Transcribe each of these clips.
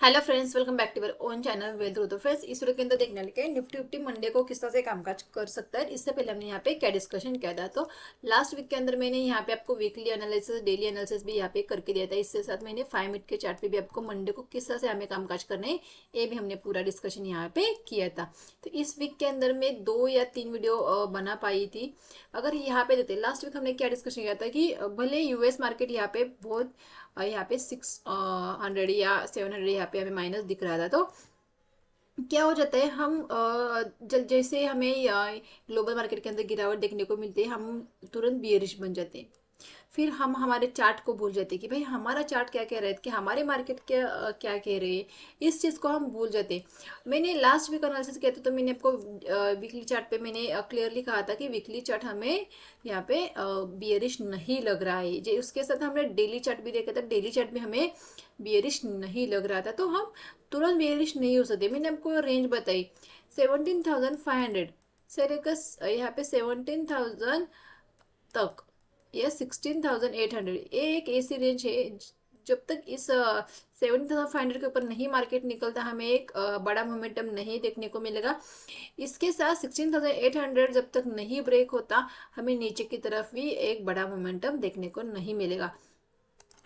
Hello friends, welcome back to our own channel well through. तो friends, इस video के अंदर देखने वाले हैं निफ्टी उफ्टी मंडे को किस तरह से कामकाज कर सकता है। इससे पहले हमने यहाँ पे क्या डिस्कशन किया था। तो लास्ट वीक के अंदर मैंने यहाँ पे आपको वीकली एनालिसिस, डेली एनालिसिस भी यहाँ पे करके दिया था। इसके साथ मैंने 5 मिनट के चार्ट पे भी आपको मंडे को किस तरह से हमें कामकाज करना है ये भी हमने पूरा डिस्कशन यहाँ पे किया था। तो इस वीक के अंदर मैं 2 या 3 वीडियो बना पाई थी। अगर यहाँ पे देते लास्ट वीक हमने क्या डिस्कशन किया था कि भले यूएस मार्केट यहाँ पे बहुत यहाँ पे 600 या 700 यहाँ पे हमें माइनस दिख रहा था। तो क्या हो जाता है, हम जैसे हमें ग्लोबल मार्केट के अंदर गिरावट देखने को मिलती है, हम तुरंत बियरिश बन जाते हैं। फिर हम हमारे चार्ट को भूल जाते हैं कि भाई हमारा चार्ट क्या कह रहा है, कि हमारे मार्केट क्या कह रहे हैं। इस चीज़ को हम भूल जाते हैं। मैंने लास्ट वीक एनालिसिस किया था, तो मैंने आपको वीकली चार्ट पे मैंने क्लियरली कहा था कि वीकली चार्ट हमें यहाँ पे बियरिश नहीं लग रहा है। जो उसके साथ हमने डेली चार्ट भी देखा था, डेली चार्ट भी हमें बियरिश नहीं लग रहा था। तो हम तुरंत बियरिश नहीं हो सकते। मैंने आपको रेंज बताई 17,500 से लेकर यहाँ पे 17,000 तक, या 16,800, ये एक ऐसी रेंज है। जब तक इस 17,500 के ऊपर नहीं मार्केट निकलता, हमें एक बड़ा मोमेंटम नहीं देखने को मिलेगा। इसके साथ 16,800 जब तक नहीं ब्रेक होता, हमें नीचे की तरफ भी एक बड़ा मोमेंटम देखने को नहीं मिलेगा।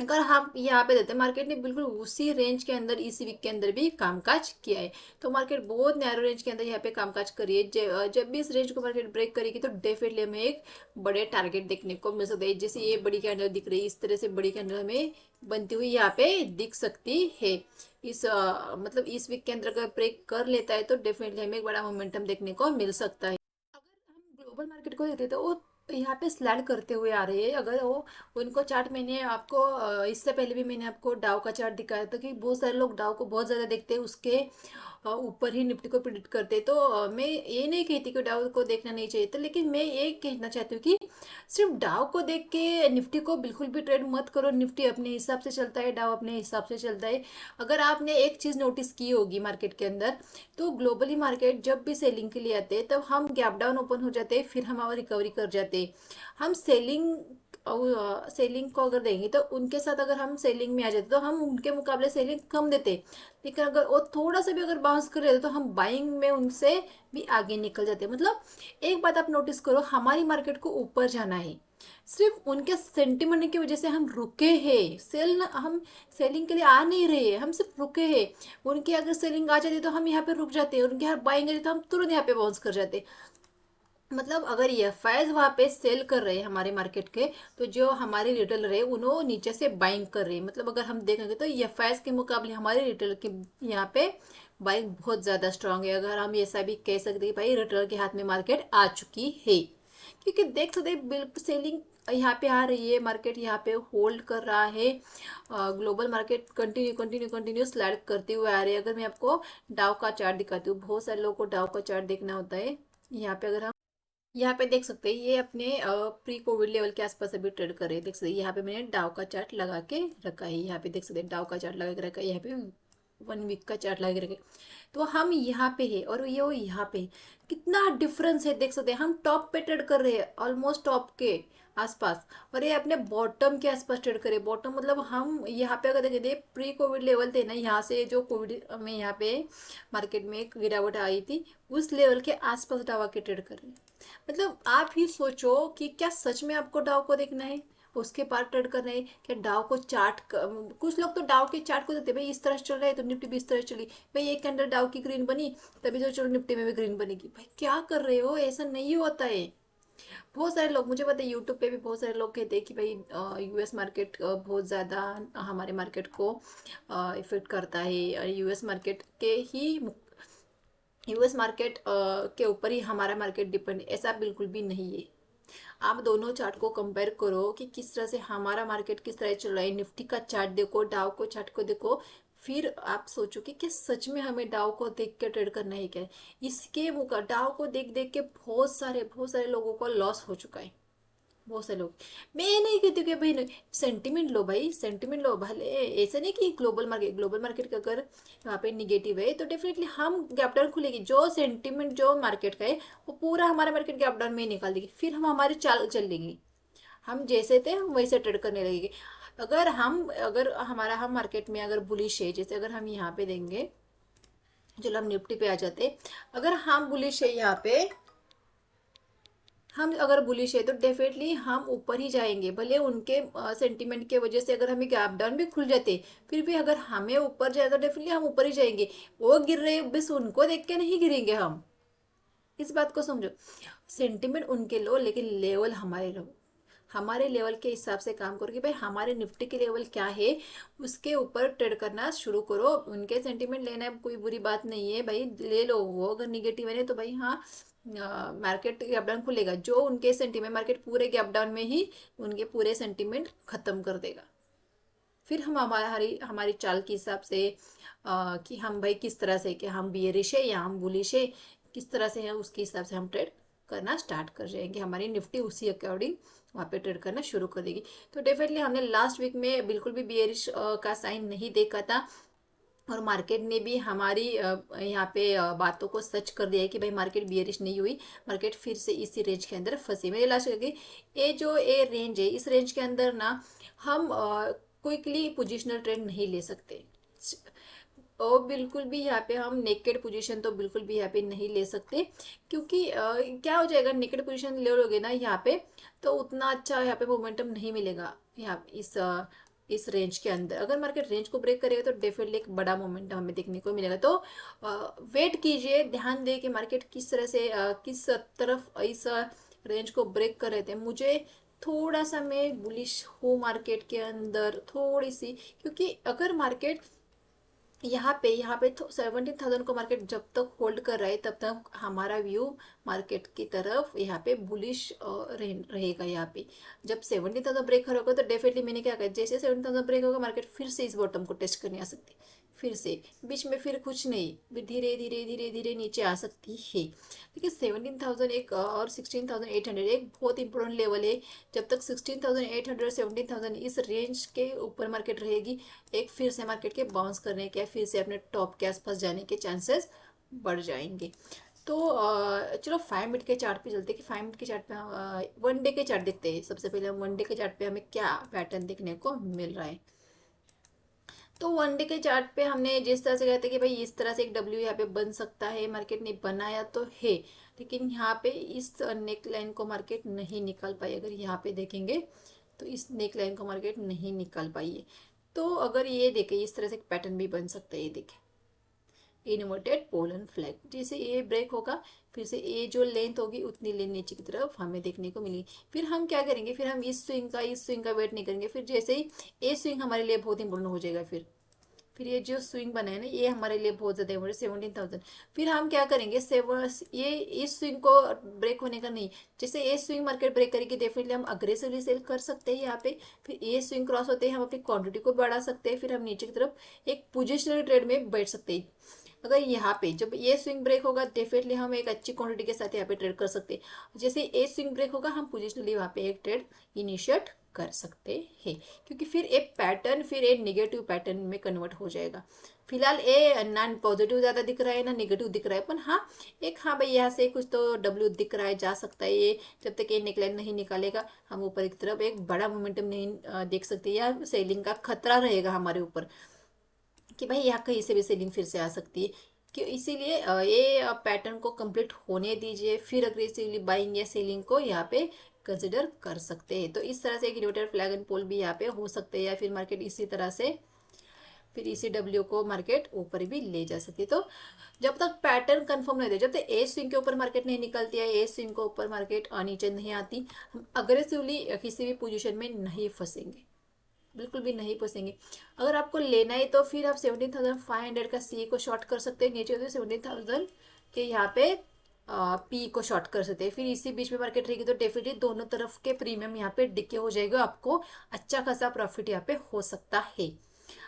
अगर हम यहाँ पे देते हैं, मार्केट ने बिल्कुल उसी रेंज के अंदर इसी वीक के अंदर भी कामकाज किया है। तो मार्केट बहुत नैरो रेंज के अंदर यहाँ पे कामकाज करी है। जब भी इस रेंज को मार्केट ब्रेक करेगी तो डेफिनेटली हमें एक बड़े टारगेट देखने को मिल सकता है। जैसे ये बड़ी कैंडल दिख रही है, इस तरह से बड़ी कैंडल हमें बनती हुई यहाँ पे दिख सकती है। मतलब इस वीक के अंदर अगर ब्रेक कर लेता है तो डेफिनेटली हमें एक बड़ा मोमेंटम देखने को मिल सकता है। अगर हम ग्लोबल मार्केट को देखते हैं तो वो यहाँ पे स्लाइड करते हुए आ रहे हैं। अगर वो उनको चार्ट, मैंने आपको इससे पहले भी मैंने आपको डाउ का चार्ट दिखाया था कि बहुत सारे लोग डाउ को बहुत ज़्यादा देखते हैं, उसके ऊपर ही निफ्टी को प्रिडिक्ट करते हैं। तो मैं ये नहीं कहती कि डाउ को देखना नहीं चाहिए था, लेकिन मैं ये कहना चाहती हूँ कि सिर्फ डाउ को देख के निफ्टी को बिल्कुल भी ट्रेड मत करो। निफ्टी अपने हिसाब से चलता है, डाउ अपने हिसाब से चलता है। अगर आपने एक चीज़ नोटिस की होगी मार्केट के अंदर, तो ग्लोबली मार्केट जब भी सेलिंग के लिए आते हैं तब हम गैप डाउन ओपन हो जाते हैं, फिर हम रिकवरी कर जाते हैं। हम सेलिंग को अगर देंगे तो उनके साथ अगर हम सेलिंग में आ जाते तो हम उनके मुकाबले सेलिंग कम देते। लेकिन अगर वो थोड़ा सा भी अगर बाउंस कर लेते तो हम बाइंग में उनसे भी आगे निकल जाते। मतलब एक बात आप नोटिस करो, हमारी मार्केट को ऊपर जाना है, सिर्फ उनके सेंटिमेंट की वजह से हम रुके हैं। हम सेलिंग के लिए आ नहीं रहे हैं, हम सिर्फ रुके हैं। उनकी अगर सेलिंग आ जाती तो हम यहाँ पे रुक जाते हैं, उनके यहाँ बाइंग आ जाती तो हम तुरंत यहाँ पे बाउंस कर जाते। मतलब अगर एफआईज वहाँ पे सेल कर रहे हैं हमारे मार्केट के, तो जो हमारे रिटेलर है उन्होंने नीचे से बाइंग कर रहे हैं। मतलब अगर हम देखेंगे तो एफआईज के मुकाबले हमारे रिटेलर के यहाँ पे बाइंग बहुत ज़्यादा स्ट्रांग है। अगर हम ऐसा भी कह सकते हैं भाई रिटेलर के हाथ में मार्केट आ चुकी है, क्योंकि देख सकते हैं बिल्कुल सेलिंग यहाँ पे आ रही है, मार्केट यहाँ पे होल्ड कर रहा है। Global market continue continue continue slide करते हुए आ रही है। अगर मैं आपको डाउ का चार्ट दिखाती हूँ, बहुत सारे लोगों को डाउ का चार्ट देखना होता है। यहाँ पे अगर हम यहाँ पे देख सकते हैं, ये अपने प्री कोविड लेवल के आसपास अभी ट्रेड कर रहे हैं। देख सकते हैं यहाँ पे मैंने डाउ का चार्ट लगा के रखा है। यहाँ पे देख सकते हैं डाउ का चार्ट लगा के रखा है, यहाँ पे 1 वीक का चार्ट लगा के रखे। तो हम यहाँ पे है और ये वो यहाँ पे, कितना डिफरेंस है देख सकते हैं। हम टॉप पे ट्रेड कर रहे हैं, ऑलमोस्ट टॉप के आसपास, और ये अपने बॉटम के आसपास ट्रेड करें। बॉटम मतलब हम यहाँ पे अगर देखें प्री कोविड लेवल थे ना, यहाँ से जो कोविड में यहाँ पे मार्केट में एक गिरावट आई थी, उस लेवल के आसपास डावा के ट्रेड कर रहे हैं। मतलब आप ही सोचो कि क्या सच में आपको डाव को देखना है, उसके पार ट्रेड करना है, क्या डाव को कुछ लोग तो डाव के चार्ट को देते भाई इस तरह से चल रहा है तो निफ्टी भी इस तरह चली, भाई एक कैंडल डाव की ग्रीन बनी तभी तो चलो निफ्टी में भी ग्रीन बनेगी। भाई क्या कर रहे हो, ऐसा नहीं होता है। बहुत सारे लोग, मुझे पता है यूट्यूब पे भी बहुत सारे लोग कहते हैं कि भाई यूएस मार्केट बहुत ज़्यादा हमारे मार्केट को इफेक्ट करता है, और यूएस मार्केट के ऊपर ही हमारा मार्केट डिपेंड। ऐसा बिल्कुल भी नहीं है। आप दोनों चार्ट को कंपेयर करो कि किस तरह से हमारा मार्केट किस तरह चल रहा है। निफ्टी का चार्ट देखो, डाव को चार्ट को देखो, फिर आप सोचो कि क्या सच में हमें डाव को देख के ट्रेड करना है क्या। इसके मुका डाव को देख देख के बहुत सारे लोगों को लॉस हो चुका है। बहुत से लोग, मैं ये नहीं कहती कि भाई सेंटिमेंट लो, भाई सेंटिमेंट लो भले। ऐसा नहीं कि ग्लोबल मार्केट का अगर यहाँ पे निगेटिव है तो डेफिनेटली हम गैप डाउन खुलेगी। जो सेंटिमेंट जो मार्केट का है वो पूरा हमारा मार्केट गैप डाउन में ही निकाल देगी, फिर हम हमारी चाल चल लेंगे। हम जैसे थे हम वैसे ट्रेड करने लगेंगे। अगर हमारा हम मार्केट में अगर बुलिश है, जैसे अगर हम यहाँ पे देंगे, चलो हम निफ्टी पे आ जाते, अगर हम बुलिश है यहाँ पे, हम अगर बुलिश है तो डेफिनेटली हम ऊपर ही जाएंगे, भले उनके सेंटीमेंट के वजह से अगर हमें गैप डाउन भी खुल जाते, फिर भी अगर हमें ऊपर जाए तो डेफिनेटली हम ऊपर ही जाएंगे। वो गिर रहे बस उनको देख के नहीं गिरेंगे हम, इस बात को समझो। सेंटीमेंट उनके लो लेकिन लेवल हमारे लो, हमारे लेवल के हिसाब से काम करो कि भाई हमारे निफ्टी के लेवल क्या है, उसके ऊपर ट्रेड करना शुरू करो। उनके सेंटीमेंट लेना है कोई बुरी बात नहीं है भाई, ले लो। वो अगर निगेटिव है तो भाई हाँ, मार्केट गैप डाउन खुलेगा, जो उनके सेंटीमेंट मार्केट पूरे गैप डाउन में ही उनके पूरे सेंटीमेंट खत्म कर देगा। फिर हम हमारी हमारी चाल के हिसाब से कि हम भाई किस तरह से, कि हम बियरिश है या हम बुलिश है, किस तरह से है उसके हिसाब से हम ट्रेड करना स्टार्ट कर जाएंगे। हमारी निफ्टी उसी अकॉर्डिंग वहाँ पे ट्रेड करना शुरू कर देगी। तो डेफिनेटली हमने लास्ट वीक में बिल्कुल भी बियरिश का साइन नहीं देखा था, और मार्केट ने भी हमारी यहाँ पे बातों को सच कर दिया है कि भाई मार्केट बियरिश नहीं हुई, मार्केट फिर से इसी रेंज के अंदर फंसी। मेरे लास्ट करके ये जो ये रेंज है, इस रेंज के अंदर ना हम क्विकली पोजिशनल ट्रेड नहीं ले सकते, और बिल्कुल भी यहाँ पे हम नेकेड पोजीशन तो बिल्कुल भी यहाँ पे नहीं ले सकते, क्योंकि क्या हो जाएगा, नेकेड पोजीशन ले लोगे ना यहाँ पे तो उतना अच्छा यहाँ पे मोमेंटम नहीं मिलेगा। यहाँ इस रेंज के अंदर अगर मार्केट रेंज को ब्रेक करेगा तो डेफिनेटली एक बड़ा मोमेंटम हमें देखने को मिलेगा। तो वेट कीजिए, ध्यान दे कि मार्केट किस तरह से किस तरफ इस रेंज को ब्रेक कर रहे थे। मुझे थोड़ा सा मैं बुलिश हूँ मार्केट के अंदर थोड़ी सी, क्योंकि अगर मार्केट यहाँ पे तो 17,000 को मार्केट जब तक होल्ड कर रहा है तब तक हमारा व्यू मार्केट की तरफ यहाँ पे बुलिश रहेगा। यहाँ पे जब 17,000 ब्रेक होगा तो डेफिनेटली मैंने क्या कहा, जैसे 17,000 ब्रेक होगा मार्केट फिर से इस बॉटम को टेस्ट करने आ सकती है, फिर से बीच में फिर कुछ नहीं, फिर धीरे धीरे धीरे धीरे नीचे आ सकती है। देखिए 17,000 एक और 16,800 एक बहुत इंपॉर्टेंट लेवल है। जब तक 16,800 17,000 इस रेंज के ऊपर मार्केट रहेगी, एक फिर से मार्केट के बाउंस करने के, फिर से अपने टॉप के आसपास जाने के चांसेस बढ़ जाएंगे। तो चलो 5 मिनट के चार्ट पे चलते हैं कि 5 मिनट के चार्ट पे 1 डे के चार्ट देखते हैं। सबसे पहले हम 1 डे के चार्ट पे हमें क्या पैटर्न देखने को मिल रहा है। तो 1 डे के चार्ट पे हमने जिस तरह से कहते हैं कि भाई इस तरह से एक डब्ल्यू यहाँ पे बन सकता है, मार्केट ने बनाया तो है, लेकिन यहाँ पे इस नेक लाइन को मार्केट नहीं निकाल पाई। अगर यहाँ पे देखेंगे तो इस नेक लाइन को मार्केट नहीं निकाल पाई है। तो अगर ये देखें इस तरह से एक पैटर्न भी बन सकता है, ये देखें इन्वर्टेड पोलन फ्लैग, जैसे ये ब्रेक होगा फिर से ये जो लेंथ होगी उतनी लेंथ नीचे की तरफ हमें देखने को मिलेगी। फिर हम क्या करेंगे, फिर हम इस स्विंग का वेट नहीं करेंगे, फिर जैसे ही ये स्विंग हमारे लिए बहुत इंपॉर्टेंट हो जाएगा, फिर ये जो स्विंग बना है ना ये हमारे लिए बहुत ज़्यादा इम्पोर्टेंट 17,000। फिर हम क्या करेंगे, ये इस स्विंग को ब्रेक होने का नहीं, जैसे ये स्विंग मार्केट ब्रेक करेगी डेफिनेटली हम अग्रेसिवली सेल कर सकते हैं यहाँ पे। फिर ये स्विंग क्रॉस होते हैं हम अपनी क्वांटिटी को बढ़ा सकते हैं, फिर हम नीचे की तरफ एक पोजिशनल ट्रेड में बैठ सकते हैं। अगर यहाँ पे जब ये स्विंग ब्रेक होगा डेफिनेटली हम एक अच्छी क्वांटिटी के साथ यहाँ पे ट्रेड कर सकते हैं। जैसे ये स्विंग ब्रेक होगा हम पोजिशनली वहाँ पे एक ट्रेड इनिशिएट कर सकते हैं, क्योंकि फिर एक पैटर्न फिर एक नेगेटिव पैटर्न में कन्वर्ट हो जाएगा। फिलहाल ये ना पॉजिटिव ज़्यादा दिख रहा है ना नेगेटिव दिख रहा है, पर हाँ एक हाँ भाई यहाँ से कुछ तो डब्ल्यू दिख रहा है, जा सकता है ये। जब तक ये नेकलाइन नहीं निकालेगा हम ऊपर की तरफ एक बड़ा मोमेंटम नहीं देख सकते, या सेलिंग का खतरा रहेगा हमारे ऊपर कि भाई यहाँ कहीं से भी सेलिंग फिर से आ सकती है। कि इसीलिए ये पैटर्न को कंप्लीट होने दीजिए, फिर अग्रेसिवली बाइंग या सेलिंग को यहाँ पे कंसिडर कर सकते हैं। तो इस तरह से एक इन्वर्टेड फ्लैग एंड पोल भी यहाँ पे हो सकते हैं, या फिर मार्केट इसी तरह से फिर इसी डब्ल्यू को मार्केट ऊपर भी ले जा सकती है। तो जब तक पैटर्न कंफर्म नहीं होते, जब तक ए स्विंग के ऊपर मार्केट नहीं निकलती है, ए स्विंग के ऊपर मार्केट नीचे नहीं आती, हम अग्रेसिवली किसी भी पोजीशन में नहीं फंसेंगे, बिल्कुल भी नहीं फंसेंगे। अगर आपको लेना है तो फिर आप 17,500 का सी को शॉर्ट कर सकते हैं, नीचे होते 17,000 के यहाँ पे पी को शॉर्ट कर सकते हैं। फिर इसी बीच में मार्केट रहेगी तो डेफिनेटली दोनों तरफ के प्रीमियम यहाँ पे डिके हो जाएगा, आपको अच्छा खासा प्रॉफिट यहाँ पे हो सकता है।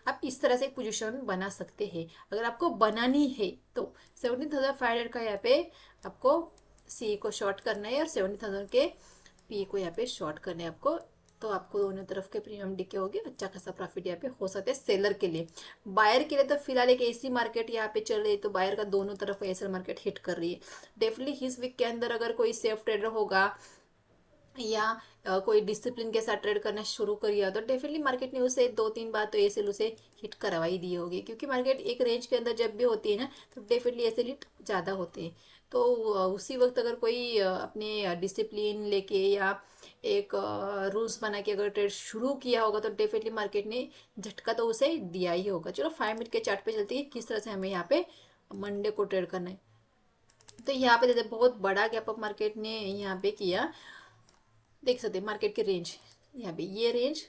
आप इस तरह से पोजीशन बना सकते हैं। अगर आपको बनानी है तो 17,500 का यहाँ पे आपको सी को शॉर्ट करना है और 17,000 के पी को यहाँ पे शॉर्ट करना है आपको। तो आपको दोनों तरफ के प्रीमियम डिके होगी, अच्छा खासा प्रॉफिट यहाँ पे हो सकता है सेलर के लिए। बायर के लिए तो फिलहाल एक ऐसी मार्केट यहाँ पे चल रही है, तो बायर का दोनों तरफ ऐसा मार्केट हिट कर रही है। डेफिनेटली इस वीक के अंदर अगर कोई सेफ ट्रेडर होगा या कोई डिसिप्लिन के साथ ट्रेड करना शुरू किया तो डेफिनेटली मार्केट ने उसे 2-3 बार तो एसेल उसे हिट करवाई दी होगी, क्योंकि मार्केट एक रेंज के अंदर जब भी होती है ना तो डेफिनेटली एसेल हिट ज़्यादा होते हैं। तो उसी वक्त अगर कोई अपने डिसिप्लिन लेके या एक रूल्स बना के अगर ट्रेड शुरू किया होगा तो डेफिनेटली मार्केट ने झटका तो उसे दिया ही होगा। चलो 5 मिनट के चार्ट पे चलती है किस तरह से हमें यहाँ पे मंडे को ट्रेड करना है। तो यहाँ पे देखते बहुत बड़ा गैप अप मार्केट ने यहाँ पे किया, देख सकते हैं मार्केट के रेंज यहाँ पे, ये रेंज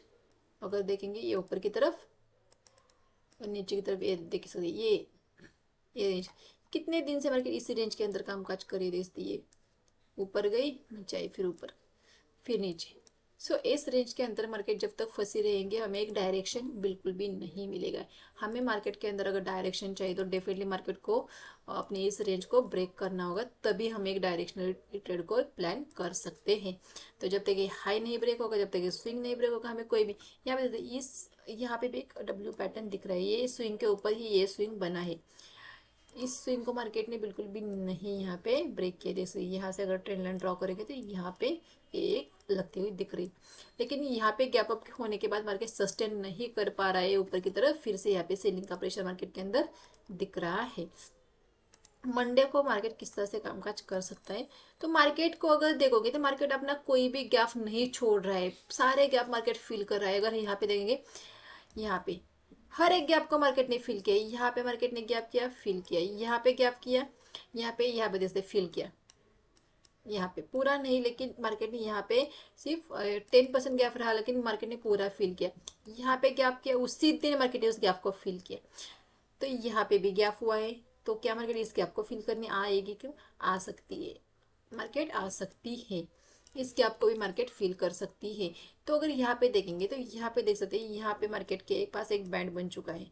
अगर देखेंगे ये ऊपर की तरफ और नीचे की तरफ ये देख सकते हैं, ये रेंज कितने दिन से मार्केट इसी रेंज के अंदर कामकाज कर रही थी। ये ऊपर गई, नीचे आई, फिर ऊपर, फिर नीचे। इस रेंज के अंदर मार्केट जब तक फंसी रहेंगे हमें एक डायरेक्शन बिल्कुल भी नहीं मिलेगा। हमें मार्केट के अंदर अगर डायरेक्शन चाहिए तो डेफिनेटली मार्केट को अपने इस रेंज को ब्रेक करना होगा, तभी हम एक डायरेक्शनल ट्रेड को प्लान कर सकते हैं। तो जब तक ये हाई नहीं ब्रेक होगा, जब तक ये स्विंग नहीं ब्रेक होगा, हमें कोई भी यहाँ पे यहाँ पे भी एक डब्ल्यू पैटर्न दिख रहा है, ये स्विंग के ऊपर ही ये स्विंग बना है। इस स्विंग को मार्केट ने बिल्कुल भी नहीं यहाँ पे ब्रेक किया। जैसे यहाँ से अगर ट्रेंड लाइन ड्रॉ करेंगे तो यहाँ पे एक लगती हुई दिख रही, लेकिन यहाँ पे गैप अप होने के बाद मार्केट सस्टेन नहीं कर पा रहा है ऊपर की तरफ, फिर से यहाँ पे सेलिंग का प्रेशर मार्केट के अंदर दिख रहा है। मंडे को मार्केट किस तरह से कामकाज कर सकता है, तो मार्केट को अगर देखोगे तो मार्केट अपना कोई भी गैप नहीं छोड़ रहा है, सारे गैप मार्केट फिल कर रहा है। अगर यहाँ पे देखेंगे, यहाँ पे हर एक गैप को मार्केट ने फिल किया, यहाँ पे मार्केट ने गैप किया, फिल किया, यहाँ पे गैप किया, यहाँ पे जैसे फिल किया, यहाँ पे पूरा नहीं, लेकिन मार्केट ने यहाँ पे सिर्फ 10% गैप रहा, लेकिन मार्केट ने पूरा फिल किया। यहाँ पे गैप किया, उसी दिन मार्केट ने उस गैप को फिल किया। तो यहाँ पे भी गैप हुआ है, तो क्या मार्केट इस गैप को फिल करने आएगी? क्यों आ सकती है, मार्केट आ सकती है, इस गैप को भी मार्केट फिल कर सकती है। तो अगर यहाँ पे देखेंगे तो यहाँ पे देख सकते हैं, यहाँ पे मार्केट के पास एक बैंड बन चुका है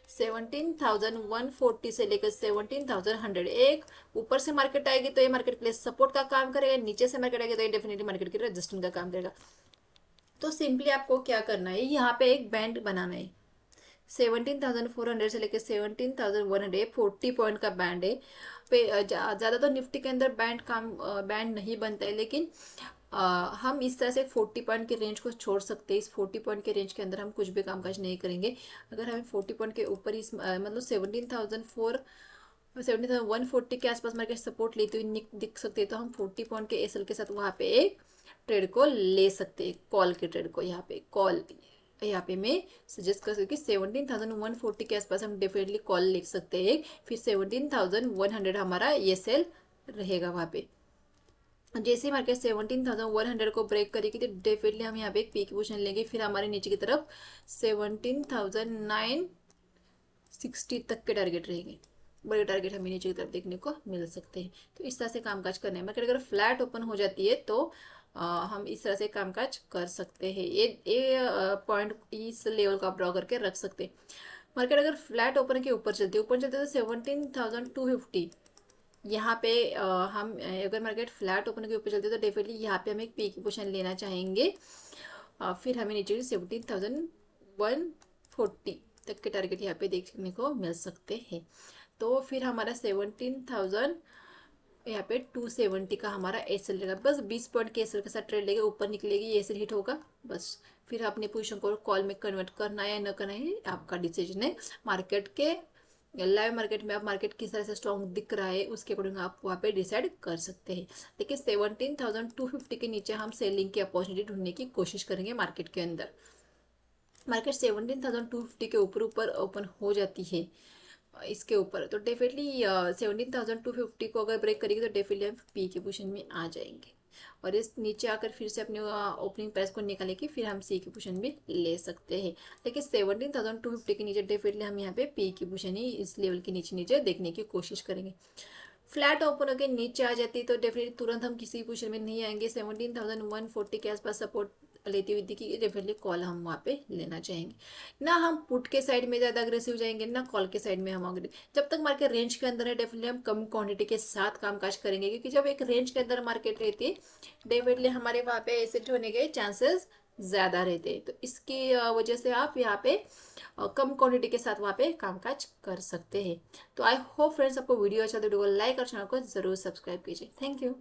17,140 से लेकर 17,100। एक ऊपर से मार्केट आएगी तो ये मार्केट प्लेस सपोर्ट का काम करेगा, नीचे से मार्केट आएगी तो ये डेफिनेटली मार्केट की रेजिस्टेंस का काम करेगा। तो सिंपली आपको क्या करना है, यहाँ पे एक बैंड बनाना है 17,400 से लेकर 17,100, 40 पॉइंट का बैंड है। पे ज़्यादा तो निफ्टी के अंदर बैंड नहीं बनता है, लेकिन हम इस तरह से 40 पॉइंट के रेंज को छोड़ सकते हैं। इस 40 पॉइंट के रेंज के अंदर हम कुछ भी कामकाज नहीं करेंगे। अगर हमें 40 पॉइंट के ऊपर इस मतलब 17,140 के आसपास मार्केट सपोर्ट लेते हुए दिख सकते हैं, तो हम 40 पॉइंट के एसएल के साथ वहाँ पे एक ट्रेड को ले सकते हैं, कॉल के ट्रेड को। यहाँ पे कॉल, यहाँ पे मैं सजेस्ट कर सकती हूँ कि 17,140 के आसपास हम डेफिनेटली कॉल लिख सकते हैं, फिर 17,100 हमारा ये सेल रहेगा वहाँ पे। जैसे ही मार्केट 17,100 को ब्रेक करेगी तो डेफिनेटली हम यहाँ पे एक पीक पोजीशन लेंगे, फिर हमारे नीचे की तरफ 17,960 तक के टारगेट रहेंगे। बड़े टारगेट हमें नीचे की तरफ देखने को मिल सकते हैं। तो इस तरह से कामकाज करना है। मार्केट अगर फ्लैट ओपन हो जाती है तो हम इस तरह से कामकाज कर सकते हैं। ये पॉइंट इस लेवल का ड्रॉ करके रख सकते हैं। मार्केट अगर फ्लैट ओपन के ऊपर चलते तो 17,250 यहाँ पे हम अगर मार्केट फ्लैट ओपन के ऊपर चलते तो डेफिनेटली यहाँ पे हम एक पी की पोजीशन लेना चाहेंगे। फिर हमें नीचे 17,140 तक के टारगेट यहाँ पे देखने को मिल सकते हैं। तो फिर हमारा 17,000 यहाँ पे 270 का हमारा एसएल रहेगा। बस 20 पॉइंट के एसएल के साथ ट्रेड लेगा, ऊपर निकलेगी, ये एसएल हिट होगा, बस फिर अपने पोजीशन को कॉल में कन्वर्ट करना है या न करना है आपका डिसीजन है। मार्केट के लाइव मार्केट में आप मार्केट किस तरह से स्ट्रॉन्ग दिख रहा है उसके अकॉर्डिंग आप वहाँ पे डिसाइड कर सकते हैं। लेकिन 17,250 के नीचे हम सेलिंग की अपॉर्चुनिटी ढूंढने की कोशिश करेंगे। मार्केट के अंदर मार्केट 17,250 के ऊपर ओपन हो जाती है इसके ऊपर, तो डेफिनेटली 17,250 को अगर ब्रेक करेगी तो डेफिनेटली हम पी की पोजीशन में आ जाएंगे, और इस नीचे आकर फिर से अपने ओपनिंग प्राइस को निकालेंगे, फिर हम सी की पोजीशन भी ले सकते हैं। लेकिन 17,250 के नीचे डेफिनेटली हम यहाँ पे पी की पोजीशन ही इस लेवल के नीचे देखने की कोशिश करेंगे। फ्लैट ओपन होकर नीचे आ जाती है तो डेफिनेटली तुरंत हम किसी पोजीशन में नहीं आएंगे। 17,140 के आसपास सपोर्ट लेती हुई दिखी, डेफिनेटली कॉल हम वहाँ पे लेना चाहेंगे। ना हम पुट के साइड में ज़्यादा अग्रेसिव जाएंगे, ना कॉल के साइड में हम अग्रेसिव। जब तक मार्केट रेंज के अंदर है डेफिनेटली हम कम क्वांटिटी के साथ कामकाज करेंगे, क्योंकि जब एक रेंज के अंदर मार्केट रहती है डेफिनेटली हमारे वहाँ पे एसेट होने के चांसेस ज़्यादा रहते हैं। तो इसकी वजह से आप यहाँ पे कम क्वांटिटी के साथ वहाँ पे कामकाज कर सकते हैं। तो आई होप फ्रेंड्स आपको वीडियो अच्छा तो वीडियो को लाइक और चैनल को जरूर सब्सक्राइब कीजिए। Thank you.